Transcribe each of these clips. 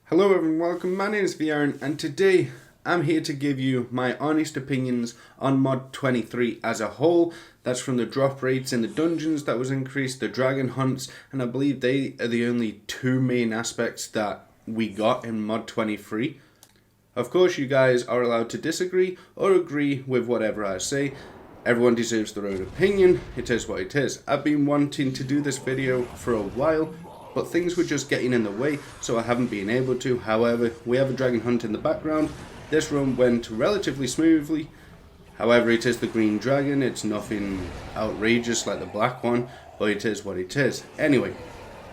Hello everyone, welcome. My name is vAaron and today I'm here to give you my honest opinions on MOD23 as a whole. That's from the drop rates in the dungeons that was increased, the dragon hunts, and I believe they are the only two main aspects that we got in MOD23. Of course, you guys are allowed to disagree or agree with whatever I say. Everyone deserves their own opinion. It is what it is. I've been wanting to do this video for a while, but things were just getting in the way, so I haven't been able to. However, we have a dragon hunt in the background. This run went relatively smoothly. However, it is the green dragon. It's nothing outrageous like the black one, but it is what it is. Anyway,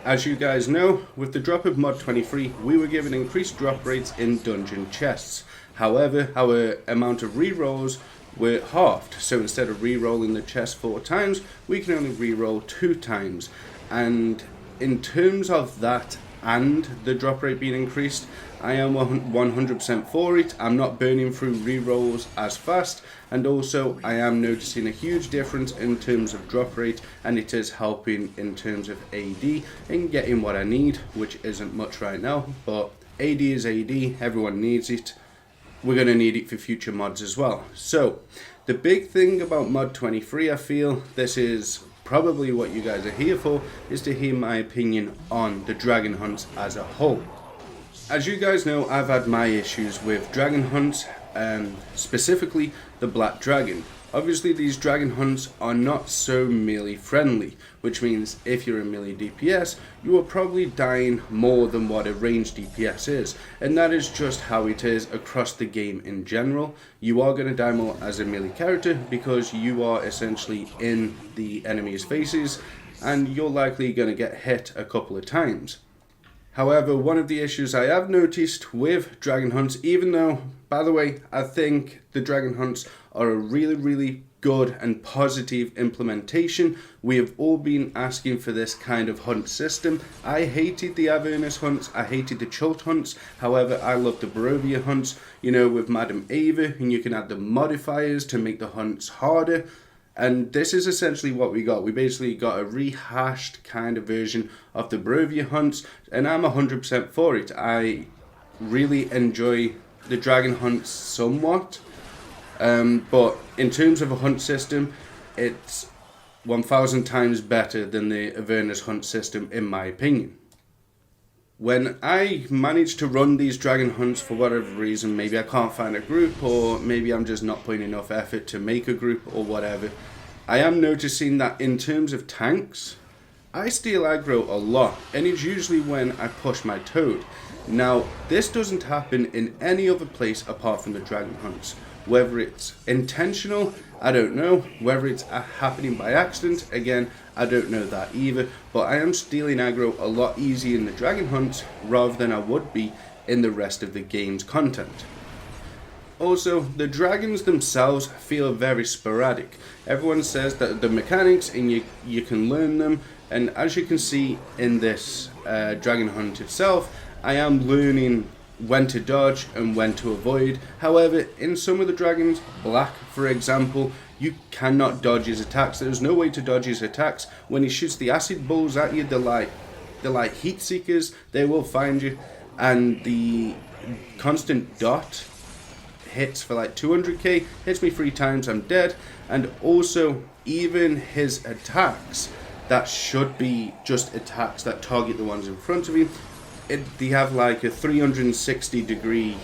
as you guys know, with the drop of MOD23, we were given increased drop rates in dungeon chests. However, our amount of rerolls were halved. So instead of re-rolling the chest 4 times, we can only re-roll 2 times. And in terms of that and the drop rate being increased, I am 100% for it. I'm not burning through re-rolls as fast, and also I am noticing a huge difference in terms of drop rate, and it is helping in terms of AD and getting what I need, which isn't much right now, but AD is AD, everyone needs it. We're going to need it for future mods as well. So the big thing about MOD23, I feel this is probably what you guys are here for, is to hear my opinion on the dragon hunts as a whole. As you guys know, I've had my issues with dragon hunts, specifically the black dragon. Obviously these dragon hunts are not so melee friendly, which means if you're a melee DPS, you are probably dying more than what a ranged DPS is, and that is just how it is across the game in general. You are going to die more as a melee character because you are essentially in the enemy's faces, and you're likely going to get hit a couple of times. However, one of the issues I have noticed with dragon hunts, even though, by the way, I think the dragon hunts are a really good and positive implementation. We have all been asking for this kind of hunt system. I hated the Avernus hunts, I hated the Chult hunts. However, I love the Barovia hunts, you know, with Madame Ava, and you can add the modifiers to make the hunts harder. And this is essentially what we got. We basically got a rehashed kind of version of the Barovia hunts, and I'm 100% for it. I really enjoy the dragon hunts somewhat, but in terms of a hunt system, it's 1,000 times better than the Avernus hunt system in my opinion. When I manage to run these dragon hunts for whatever reason, maybe I can't find a group, or maybe I'm just not putting enough effort to make a group or whatever, I am noticing that in terms of tanks, I steal aggro a lot, and it's usually when I push my toad. Now, this doesn't happen in any other place apart from the dragon hunts. Whether it's intentional, I don't know. Whether it's happening by accident, again, I don't know that either. But I am stealing aggro a lot easier in the dragon hunts rather than I would be in the rest of the game's content. Also, the dragons themselves feel very sporadic. Everyone says that the mechanics and you can learn them, and as you can see in this dragon hunt itself, I am learning when to dodge and when to avoid. However, in some of the dragons, black for example, you cannot dodge his attacks. There's no way to dodge his attacks. When he shoots the acid balls at you, they're like heat seekers. They will find you, and the constant dot hits for like 200k, hits me 3 times, I'm dead. And also, even his attacks that should be just attacks that target the ones in front of you, they have like a 360 degree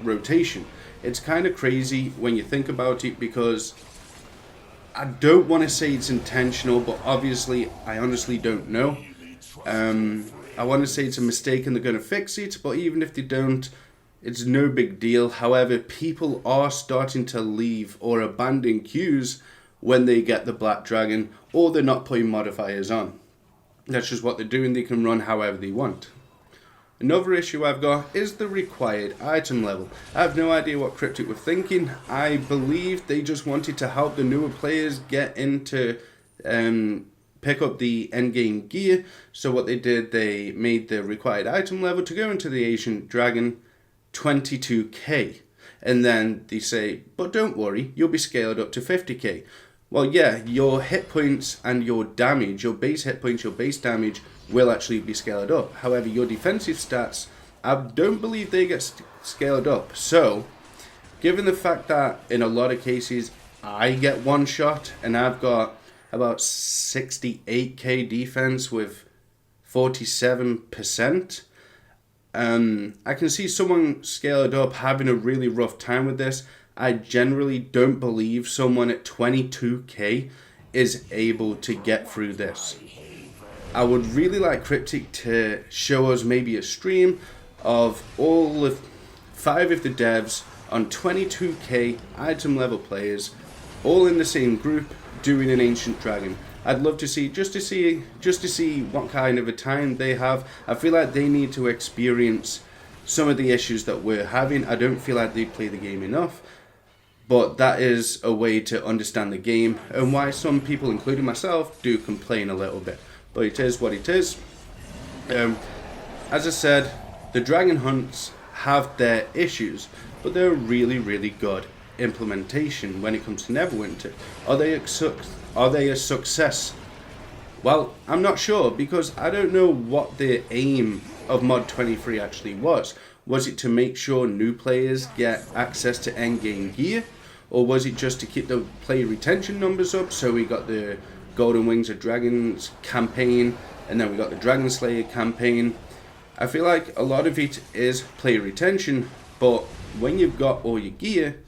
rotation. It's kind of crazy when you think about it, because I don't want to say it's intentional, but obviously I honestly don't know. I want to say it's a mistake and they're going to fix it, but even if they don't, it's no big deal. However, people are starting to leave or abandon queues when they get the black dragon, or they're not putting modifiers on. That's just what they're doing. They can run however they want. Another issue I've got is the required item level. I have no idea what Cryptic were thinking. I believe they just wanted to help the newer players get into pick up the endgame gear. So what they did, they made the required item level to go into the Ancient Dragon 22k. And then they say, but don't worry, you'll be scaled up to 50k. Well, yeah, your hit points and your damage, your base hit points, your base damage will actually be scaled up. However, your defensive stats I don't believe they get scaled up. So, given the fact that in a lot of cases I get one shot and I've got about 68k defense with 47%, I can see someone scaled up having a really rough time with this. I generally don't believe someone at 22k is able to get through this. I would really like Cryptic to show us maybe a stream of all of 5 of the devs on 22k item level players, all in the same group, doing an Ancient Dragon. I'd love to see, just to see what kind of a time they have. I feel like they need to experience some of the issues that we're having. I don't feel like they play the game enough, but that is a way to understand the game and why some people, including myself, do complain a little bit. But it is what it is. As I said, the Dragon Hunts have their issues, but they're really, really good implementation when it comes to Neverwinter. Are they a success? Well, I'm not sure, because I don't know what the aim of MOD23 actually was. Was it to make sure new players get access to endgame gear? Or was it just to keep the player retention numbers up? So we got the Golden Wings of Dragons campaign, and then we got the Dragon Slayer campaign. I feel like a lot of it is player retention, but when you've got all your gear,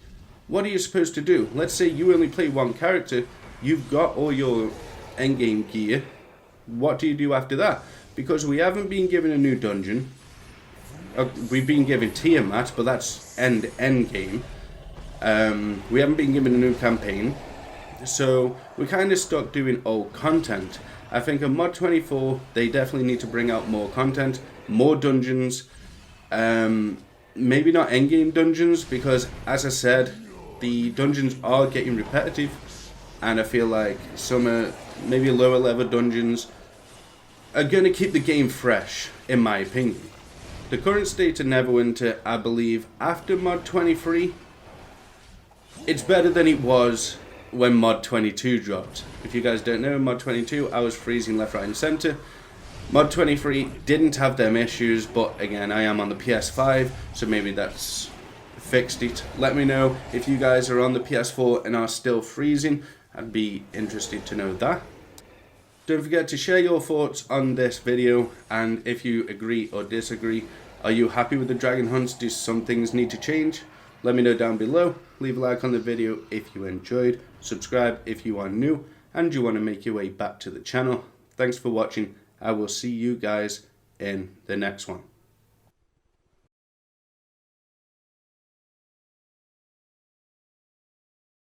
what are you supposed to do? Let's say you only play one character, you've got all your endgame gear. What do you do after that? Because we haven't been given a new dungeon. We've been given Tiamat, but that's end game. We haven't been given a new campaign. So we're kind of stuck doing old content. I think in MOD24, they definitely need to bring out more content, more dungeons. Maybe not endgame dungeons, because as I said, the dungeons are getting repetitive. And I feel like some maybe lower level dungeons are going to keep the game fresh, in my opinion. The current state of Neverwinter, I believe, after MOD23, it's better than it was when MOD22 dropped. If you guys don't know, MOD22, I was freezing left, right and centre. MOD23 didn't have them issues, but again, I am on the PS5, so maybe that's fixed it. Let me know if you guys are on the PS4 and are still freezing. I'd be interested to know that. Don't forget to share your thoughts on this video, and if you agree or disagree. Are you happy with the Dragon Hunts? Do some things need to change? Let me know down below. Leave a like on the video if you enjoyed. Subscribe if you are new and you want to make your way back to the channel. Thanks for watching. I will see you guys in the next one.